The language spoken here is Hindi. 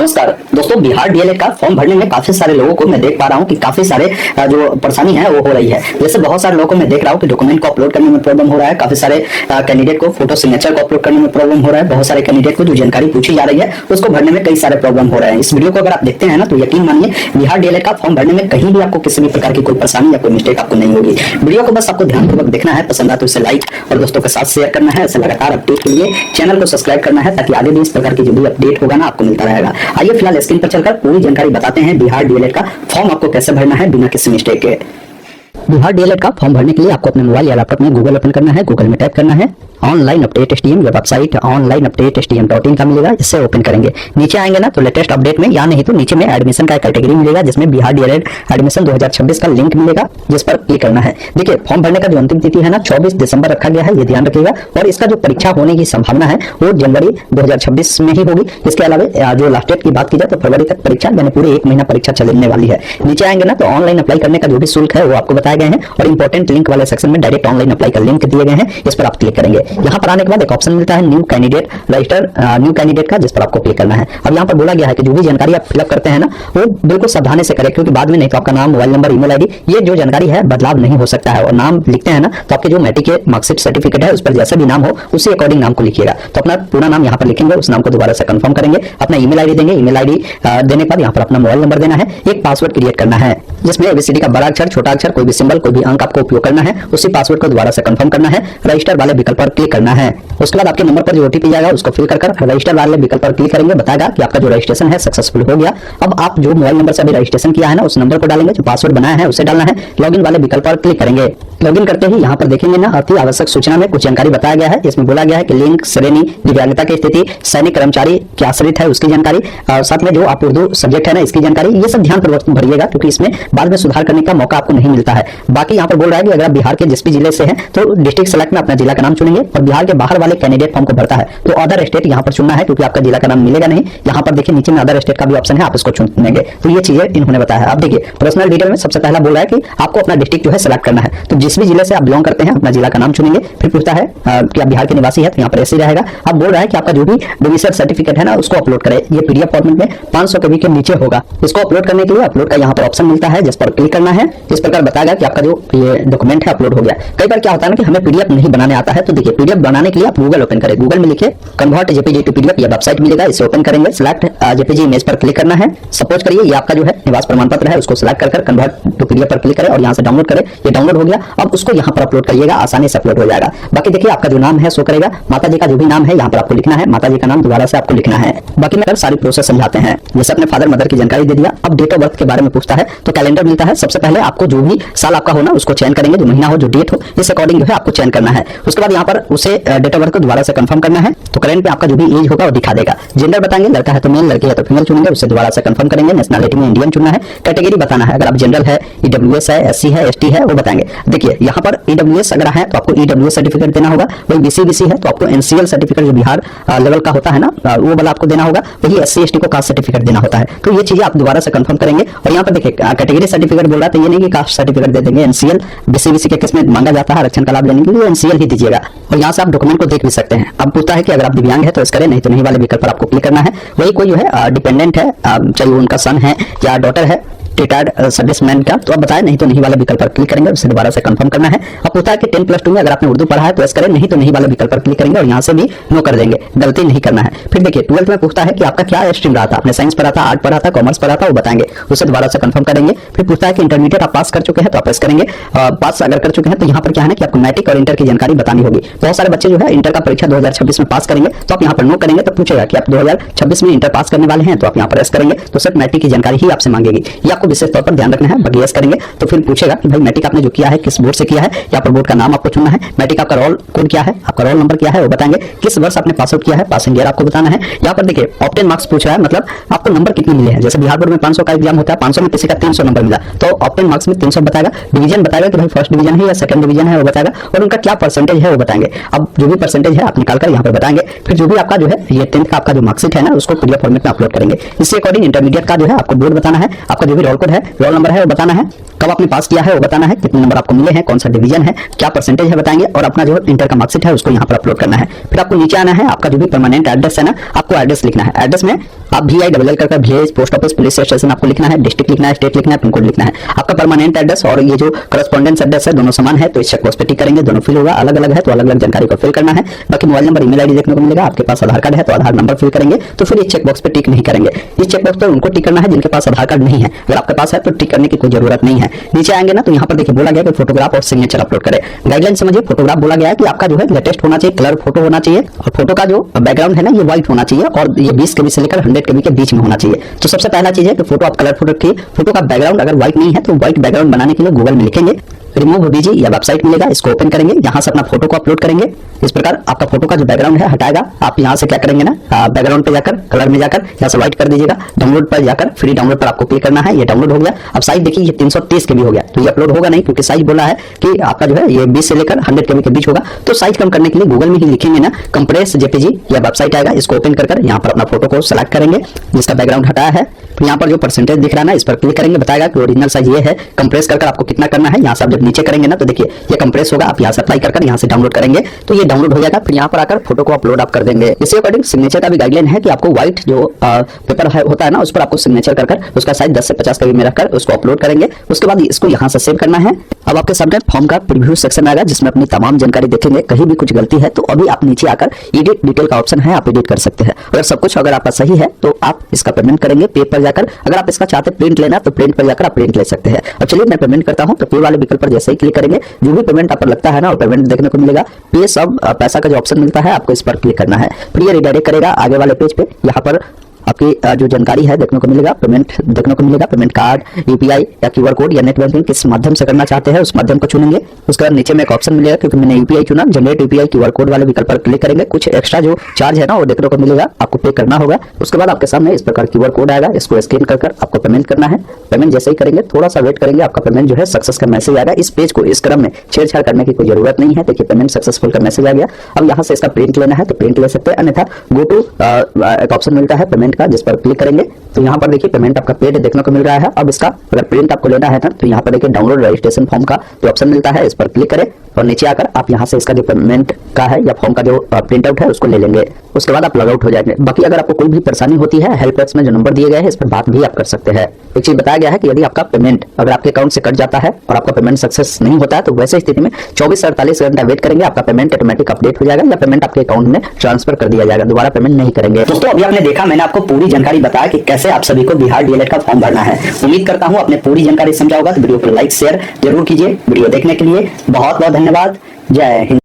नमस्कार दोस्तों, बिहार डीएलएड का फॉर्म भरने में काफी सारे लोगों को मैं देख पा रहा हूं कि काफी सारे जो परेशानी है वो हो रही है। जैसे बहुत सारे लोगों को मैं देख रहा हूं कि डॉक्यूमेंट को अपलोड करने में प्रॉब्लम हो रहा है, काफी सारे कैंडिडेट को फोटो सिग्नेचर को अपलोड करने में प्रॉब्लम हो रहा है, बहुत सारे कैंडिडेट को जो जानकारी पूछी जा रही है उसको भरने में कई सारे प्रॉब्लम हो रहे हैं। इस वीडियो को अगर आप देखते हैं ना तो यकीन मानिए बिहार डीएलएड का फॉर्म भरने में कहीं भी आपको किसी भी प्रकार की कोई परेशानी या कोई मिस्टेक आपको नहीं होगी। वीडियो को बस आपको ध्यानपूर्वक देखना है, पसंद आए तो इसे लाइक और दोस्तों के साथ शेयर करना है। ऐसे लगातार अपडेट के लिए चैनल को सब्सक्राइब करना है ताकि आगे भी इस प्रकार की जो भी अपडेट होगा ना आपको मिलता रहेगा। आइए फिलहाल स्क्रीन पर चलकर पूरी जानकारी बताते हैं बिहार डीएलएड का फॉर्म आपको कैसे भरना है बिना किसी मिस्टेक के। बिहार डीएलएड का फॉर्म भरने के लिए आपको अपने मोबाइल या लैपटॉप में गूगल ओपन करना है। गूगल में टाइप करना है ऑनलाइन अपडेट एसटीएम, ये वेबसाइट ऑनलाइन अपडेट एसटीएम.in का मिलेगा। इससे ओपन करेंगे, नीचे आएंगे ना तो लेटेस्ट अपडेट में या नहीं तो नीचे में एडमिशन का कैटेगरी मिलेगा जिसमें बिहार डीएलएड एडमिशन 2026 का लिंक मिलेगा जिस पर क्लिक करना है। देखिए फॉर्म भरने का जो अंतिम तिथि है ना 24 दिसंबर रखा गया है, ये ध्यान रखिएगा। और इसका जो परीक्षा होने की संभावना है वो जनवरी 2026 में ही होगी। इसके अलावा जो लास्ट डेट की बात की जाए तो फरवरी तक परीक्षा यानी पूरे 1 महीना परीक्षा चलने वाली है। नीचे आएंगे ना तो ऑनलाइन अप्लाई करने का जो भी शुल्क है वो आपको बताए गए हैं और इंपॉर्टेंट लिंक वाले सेक्शन में डायरेक्ट ऑनलाइन अप्लाई का लिंक दिए गए हैं, इस पर आप क्लिक करेंगे। यहाँ पर आने के बाद एक ऑप्शन मिलता है new candidate register new candidate का, जिस पर आपको क्लिक करना है। अब यहाँ पर बोला गया है कि जो भी जानकारी आप फिलअप करते हैं ना वो बिल्कुल सावधानी से करें, क्योंकि बाद में नहीं तो आपका नाम, मोबाइल नंबर, ईमेल आईडी ये जो जानकारी है बदलाव नहीं हो सकता है। और नाम लिखते हैं ना तो आपके जो मैट्रिक के मार्कशीट सर्टिफिकेट है उस पर जैसा भी नाम हो उसी अकॉर्डिंग नाम को लिखिएगा। तो अपना पूरा नाम यहाँ पर लिखेंगे, उस नाम को दोबारा से कंफर्म करेंगे, अपना ईमेल आईडी देंगे, ईमेल आईडी देने के बाद यहाँ पर अपना मोबाइल नंबर देना है, एक पासवर्ड क्रिएट करना है जिसमें एबीसीडी का बड़ा अक्षर, छोटा अक्षर, कोई भी सिंबल, कोई भी अंक आपको उपयोग करना है। उसी पासवर्ड को दोबारा से कंफर्म करना है, रजिस्टर वाले विकल्प पर क्लिक करना है। उसके बाद आपके नंबर पर जो ओटीपी जाएगा उसको फिल कर रजिस्टर वाले विकल्प पर क्लिक करेंगे, बताएगा कि आपका जो रजिस्ट्रेशन है सक्सेसफुल हो गया। अब आप जो मोबाइल नंबर से अभी रजिस्ट्रेशन किया है ना उस नंबर को डालेंगे, जो पासवर्ड बनाया है उसे डालना है। लॉगिन वाले विकल्प पर क्लिक करेंगे। लॉगिन करते ही यहाँ पर देखेंगे ना अति आवश्यक सूचना में कुछ जानकारी बताया गया है। इसमें बोला गया है कि लिंग, श्रेणी, दिव्यांगता की स्थिति, सैनिक कर्मचारी क्या आश्रित है उसकी जानकारी, और साथ में जो आप उर्दू सब्जेक्ट है ना इसकी जानकारी, ये सब ध्यानपूर्वक भरिएगा क्योंकि इसमें बाद में सुधार करने का मौका आपको नहीं मिलता है। बाकी यहाँ पर बोल रहा है कि अगर आप बिहार के जिस भी जिले से हैं तो डिस्ट्रिक्ट सेलेक्ट में अपना जिला का नाम चुनेंगे और बिहार के बाहर वाले कैंडिडेट फॉर्म को भरता है तो अदर स्टेट यहाँ पर चुनना है क्योंकि आपका जिला का नाम मिलेगा नहीं। यहाँ पर देखिए नीचे में अदर स्टेट का भी ऑप्शन है, आप इसको चुनेंगे। तो ये चीजें इन्होंने बताया है। अब देखिए पर्सनल डिटेल में सबसे पहला बोल रहा है कि आपको अपना डिस्ट्रिक्ट जो है सेलेक्ट करना है, तो जिस भी जिले से आप बिलोंग करते हैं अपना जिला का नाम चुनेंगे। फिर पूछता है कि आप बिहार के निवासी है तो यहाँ पर ऐसे रहेगा। अब बोल रहा है कि आपका जो भी डोमिसाइल सर्टिफिकेट है ना उसको अपलोड करें, ये पीडीएफ फॉर्मेट में 500 KB के नीचे होगा। इसको अपलोड करने के लिए अपलोड का यहाँ पर ऑप्शन मिलता है जिस पर क्लिक करना है। इस प्रकार बताएगा कि आपका जो ये डॉक्यूमेंट है अपलोड हो गया। कई बार क्या होता है ना कि हमें पीडीएफ नहीं बनाने आता है, तो देखिए पीडीएफ बनाने के लिए आप गूगल ओपन करें, गूगल में लिखिए कन्वर्ट जेपीजी टू पीडीएफ, ये वेबसाइट मिलेगा, इसे ओपन करेंगे, सिलेक्ट जेपीजी इमेज पर क्लिक करना है। सपोज करिए ये आपका जो है निवास प्रमाण पत्र है, उसको सिलेक्ट कर कन्वर्ट टू पीडीएफ पर क्लिक करें और यहाँ से डाउनलोड करें। ये डाउनलोड हो गया, अब उसको यहाँ पर अपलोड करिएगा, आसानी से अपलोड हो जाएगा। बाकी देखिए आपका जो नाम है शो करेगा, माता जी का जो भी नाम है यहाँ पर आपको लिखना है, माता जी का नाम दोबारा से आपको लिखना है। बाकी में सारी प्रोसेस समझाते हैं। जैसे अपने फादर मदर की जानकारी दे दिया। अब डेट ऑफ बर्थ के बारे में पूछता है तो कैलेंडर मिलता है। सबसे पहले आपको जो भी साल आपका हो ना उसको चयन करेंगे, जो महीना हो, जो डेट हो, इस अकॉर्डिंग जो है आपको चयन करना है। उसके बाद यहाँ पर उसे डेट ऑफ बर्थ को दोबारा से कंफर्म करना है, तो करंट में आपका जो भी एज होगा वो दिखा देगा। जेंडर बताएंगे, लड़का है तो मेल, लड़की है तो फीमेल चुनेंगे, उससे दोबारा से कंफर्म करेंगे। नेशनलिटी में इंडियन चुनना है। कैटेगरी बताना है, अगर आप जनरल है, ईडब्ल्यूएस है, एससी है, एसटी है वो बताएंगे। देखिए यहाँ पर ईडब्ल्यूएस अगर है तो आपको ईडब्ल्यूएस सर्टिफिकेट देना होगा, वही बीसी है तो आपको एनसीएल सर्टिफिकेट जो बिहार लेवल का होता है ना वो वाला आपको देना होगा, वही एससी एसटी को कास्ट सर्टिफिकेट देना होता है। तो ये चीजें आप दोबारा से कंफर्म करेंगे। और यहाँ पर देखिए कैटेगरी सर्टिफिकेट बोल रहा है तो ये नहीं कि कास्ट सर्टिफिकेट दे देंगे, एनसीएल बीसी के केस में मांगा जाता है आरक्षण का लाभ लेने के लिए, एनसीएल ही दीजिएगा। और यहाँ से आप डॉक्यूमेंट को देख भी सकते हैं। अब पूछता है कि अगर आप दिव्यांग है तो इस करें, नहीं तो नहीं वाले विकल्प पर आपको क्लिक करना है। वही कोई जो है डिपेंडेंट है, चाहे उनका सन है या डॉटर है, रिटायर्ड सर्विसमैन का, तो आप बताएं, नहीं तो नहीं वाले विकल्प पर क्लिक करेंगे, उसे दोबारा से कंफर्म करना है। अब पूछता है कि 10+2 में अगर आपने उर्दू पढ़ा है तो ऐसा करें, नहीं तो नहीं वाले विकल्प पर क्लिक करेंगे और यहाँ से भी नो कर देंगे, गलती नहीं करना है। फिर देखिए 12th में पूछता है कि आपका क्या स्ट्रीम रहा था, आपने साइंस पढ़ा था, आर्ट पढ़ा था, कॉमर्स पढ़ा था, वो बताएंगे, उसे दोबारा से कंफर्म करेंगे। फिर पूछता है कि इंटरमीडिएट आप पास कर चुके हैं तो आप ऐसा करेंगे, पास अगर कर चुके हैं तो यहाँ पर क्या है ना कि आपको मैट्रिक और इंटर की जानकारी बतानी होगी। बहुत सारे बच्चे जो है इंटर का परीक्षा 2026 में पास करेंगे तो आप यहाँ पर नो करेंगे, तो पूछेगा कि आप 2026 में इंटर पास करने वाले हैं तो आप यहाँ पर ऐसा करेंगे, तो सिर्फ मैट्रिक की जानकारी ही आपसे मांगेगी। ये आपको विशेष तौर पर ध्यान रखना है। बाकी यस करेंगे तो फिर पूछेगा कि भाई मैट्रिक आपने जो किया है किस बोर्ड से किया है, यहाँ पर बोर्ड का नाम आपको चुनना है, मैट्रिक आपका रोल कोड क्या है, आपका रोल नंबर क्या है वो बताएंगे, किस वर्ष आपने पास आउट किया है, पासिंग ईयर आपको बताना है। यहाँ पर देखिए ऑप्टेन मार्क्स पूछ रहा है, मतलब आपको नंबर कितने मिले हैं। जैसे बिहार बोर्ड में 500 का एग्जाम होता है, 500 में किसी का 300 नंबर मिला तो ऑप्टेन मार्क्स में 300 बताएगा। डिवीजन बताएगा कि भाई फर्स्ट डिवीजन है या सेकंड डिवीजन है वो बताएगा, और उनका क्या परसेंटेज है वो बताएंगे। अब जो भी परसेंटेज है आप निकालकर यहाँ पर बताएंगे। फिर जो भी आपका जो है ये 10th का आपका जो मार्कशीट है ना उसको पीडीएफ फॉर्मेट में अपलोड करेंगे। इसके अकॉर्डिंग इंटरमीडिएट का जो है आपको बोर्ड बताना है, आपका जो भी रोल कोड है, रोल नंबर है वो बताना है, कब आपने पास किया है वो बताना है, कितने नंबर आपको मिले हैं, कौन सा डिवीजन है, क्या परसेंटेज है बताएंगे, और अपना जो इंटर का मार्कशीट है उसको यहाँ पर अपलोड करना है। फिर आपको नीचे आना है, आपका जो भी परमानेंट एड्रेस है ना आपको एड्रेस लिखना है। एड्रेस में आप VI डबल एल कर village, post office, police station आपको लिखना है, डिस्ट्रिक्ट लिखना है, स्टेट लिखना है, पिन कोड लिखना है। आपका परमानेंट एड्रेस और ये जो करस्पॉन्डेंस एड्रेस है दोनों समान है तो इस चेकबॉक्स पे टिक करेंगे, दोनों फिल होगा। अलग अलग है तो अलग अलग जानकारी को फिल करना है। बाकी मोबाइल नंबर, ईमेल आईडी देखने को मिलेगा। आपके पास आधार कार्ड है तो आधार नंबर फिल करेंगे, तो फिर इस चेकबॉक्स पे टिक नहीं करेंगे। इस चेकबॉक्स पर उनको टिक करना है जिनके पास आधार कार्ड नहीं है। अगर आपके पास है तो टिक करने की कोई जरूरत नहीं है। नीचे आएंगे ना तो यहाँ पर देखिए बोला गया कि फोटोग्राफ और सिग्नेचर अपलोड करें। गाइडलाइन समझिए, फोटोग्राफ बोला गया है कि आपका जो है लेटेस्ट होना चाहिए, कलर फोटो होना चाहिए और फोटो का जो बैकग्राउंड है ना ये व्हाइट होना चाहिए और ये 20 KB से लेकर 100 KB के बीच में होना चाहिए। तो सबसे पहला चीज है कि फोटो आप कलर फोटो रखिए। फोटो का बैकग्राउंड अगर व्हाइट नहीं है तो व्हाइट बैकग्राउंड बनाने के लिए गूगल में लिखेंगे रिमूव बीजी या वेबसाइट मिलेगा, इसको ओपन करेंगे, यहाँ से अपना फोटो को अपलोड करेंगे। इस प्रकार आपका फोटो का जो बैकग्राउंड है हटाएगा। आप यहाँ से क्या करेंगे ना, बैकग्राउंड पे जाकर कलर में जाकर यहाँ से व्हाइट कर दीजिएगा। डाउनलोड पर जाकर फ्री डाउनलोड पर आपको क्लिक करना है। ये डाउनलोड हो गया। अब साइज देखिए ये 330 KB हो गया, तो ये अपलोड होगा नहीं क्योंकि साइज बोला है कि आपका जो है ये 20 से लेकर 100 KB के बीच होगा। तो साइज कम करने के लिए गूगल में ही लिखेंगे ना कंप्रेस JPG या वेबसाइट आएगा, इसको ओपन कर यहाँ पर अपना फोटो को सिलेक्ट करेंगे जिसका बैकग्राउंड हटाया है। फिर यहाँ पर जो परसेंटेज दिख रहा है ना इस पर क्लिक करेंगे, बताएगा कि ओरिजिनल साइज ये है। कंप्रेस कर आपको कितना करना है, यहाँ से आप जब नीचे करेंगे ना तो देखिए ये कंप्रेस होगा। आप यहाँ से अप्लाई कर यहाँ से डाउनलोड करेंगे तो ये डाउनलोड हो जाएगा। फिर यहाँ पर आकर फोटो को अपलोड आप कर देंगे। इसी अकॉर्डिंग सिग्नेचर का भी गाइडलाइन है कि आपको व्हाइट जो पेपर होता है ना उस पर आपको सिग्नेचर कर उसका साइज 10 से 50 KB में रखकर उसको अपलोड करेंगे। उसके बाद इसको यहाँ से सेव करना है। अब आपके सामने फॉर्म का प्रीव्यू सेक्शन आएगा जिसमें अपनी तमाम जानकारी देखेंगे। कहीं भी कुछ गलती है तो अभी आप नीचे आकर एडिट डिटेल का ऑप्शन है, आप एडिट कर सकते हैं। अगर सब कुछ अगर आपका सही है तो आप इसका पेमेंट करेंगे पे पर जाकर। अगर आप इसका चाहते प्रिंट लेना तो प्रिंट पर जाकर आप प्रिंट ले सकते हैं। अब चलिए मैं पेमेंट करता हूं तो पे वाले विकल्प पर जैसे ही क्लिक करेंगे जो भी पेमेंट आप पर लगता है ना और पेमेंट देखने को मिलेगा। पे सब पैसा का जो ऑप्शन मिलता है आपको इस पर क्लिक करना है। फिर ये रिडायरेक्ट करेगा आगे वाले पेज पे। यहाँ पर आपकी जो जानकारी है देखने को मिलेगा, पेमेंट देखने को मिलेगा, पेमेंट कार्ड, UPI या QR कोड या नेट बैंकिंग किस माध्यम से करना चाहते हैं उस माध्यम को चुनेंगे। उसके बाद नीचे में एक ऑप्शन मिलेगा, क्योंकि मैंने UPI चुना, जनरेट UPI QR कोड वाले विकल्प पर क्लिक करेंगे। कुछ एक्स्ट्रा जो चार्ज है ना वो देखने को मिलेगा, आपको पे करना होगा। उसके बाद आपके सामने इस प्रकार QR कोड आएगा, इसको स्कैन कर आपको पेमेंट करना है। पेमेंट जैसे ही करेंगे थोड़ा सा वेट करेंगे, आपका पेमेंट जो है सक्सेस का मैसेज आएगा। इस पेज को इस क्रम में छेड़छाड़ करने की कोई जरूरत नहीं है। देखिए पेमेंट सक्सेसफुल का मैसेज आ गया। अब यहाँ से इसका प्रिंट लेना है तो प्रिंट ले सकते हैं, अन्यथा गो टू एक ऑप्शन मिलता है पेमेंट का जिस पर क्लिक करेंगे तो यहाँ पर देखिए पेमेंट आपका पेड देखने को मिल रहा है। अब इसका अगर प्रिंट आपको लेना है ना तो यहाँ पर देखिए डाउनलोड रजिस्ट्रेशन फॉर्म का जो ऑप्शन मिलता है इस पर क्लिक करें और नीचे आकर आप यहाँ से इसका जो पेमेंट का है या फॉर्म का जो प्रिंट आउट है उसको ले लेंगे। उसके बाद आप लॉग आउट हो जाएंगे। बाकी अगर आपको कोई भी परेशानी होती है हेल्प डेस्क में जो नंबर दिए गए हैं इस पर बात भी आप कर सकते हैं। एक चीज बताया गया है कि यदि आपका पेमेंट अगर आपके अकाउंट से कट जाता है और आपका पेमेंट सक्सेस नहीं होता है तो वैसे स्थिति में 24 से 48 घंटा वेट करेंगे, आपका पेमेंट ऑटोमेटिक अपडेट हो जाएगा या पेमेंट आपके अकाउंट में ट्रांसफर कर दिया जाएगा, दोबारा पेमेंट नहीं करेंगे। दोस्तों अभी आपने देखा, मैंने आपको पूरी जानकारी बताया कि कैसे आप सभी को बिहार DLED का फॉर्म भरना है। उम्मीद करता हूं आपने पूरी जानकारी समझा होगा। तो वीडियो को लाइक शेयर जरूर कीजिए। वीडियो देखने के लिए बहुत बहुत धन्यवाद। जय हिंद।